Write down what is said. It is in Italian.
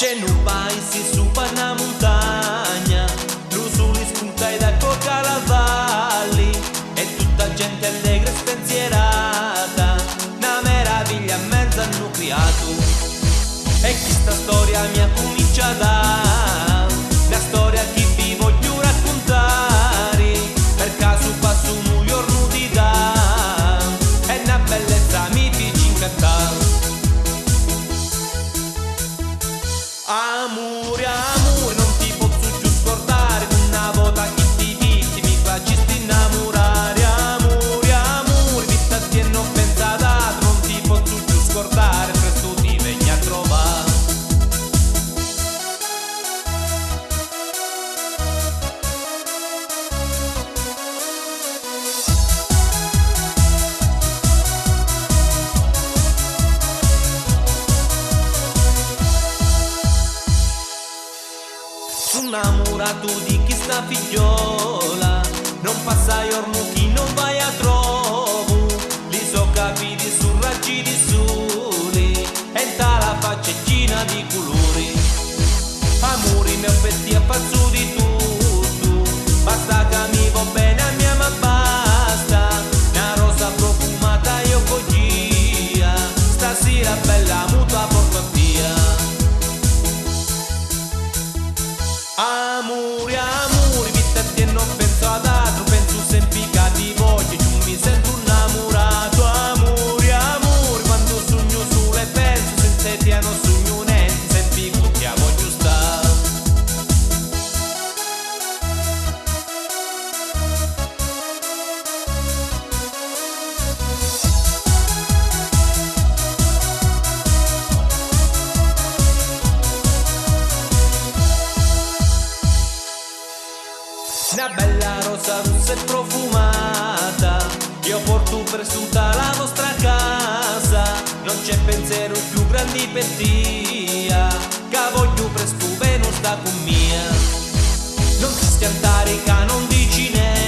C'è un paese su una montagna, lo sole spunta ed ecco cavalli, e tutta gente allegra e spensierata, una meraviglia mezza hanno creato. E questa storia mi ha cominciata, la storia che vi voglio raccontare, per caso passo un giorno di da, e una bellezza mi fece incantare. Amore, amore, non ti posso più scordare, una volta che ti vidi mi facesti innamorare. Amore, amore, vita ti e non pensata, non ti posso più scordare, presto ti venni a trovare. Sono innamorato di questa figliola, non passa giorno che non vai a trovo, li so capiti su raggi di sole, e la faccettina di colori. Amore mio petti a pazzo di tutto, basta che mi va bene a mia ma basta, una rosa profumata io coggia, stasera bella muta porta via. Amore, amore, vita te non penso ad altro, penso sempre che ti voglio, io mi sento innamorato. Amore, amore, quando sogno solo e penso, senza te non sogno niente, sempre con te voglio stare. Una bella rosa rossa e profumata, io porto per tutta la vostra casa, non c'è pensiero più grande per tia, che voglio presto bene sta con mia. Non ti schiantare che non dici niente,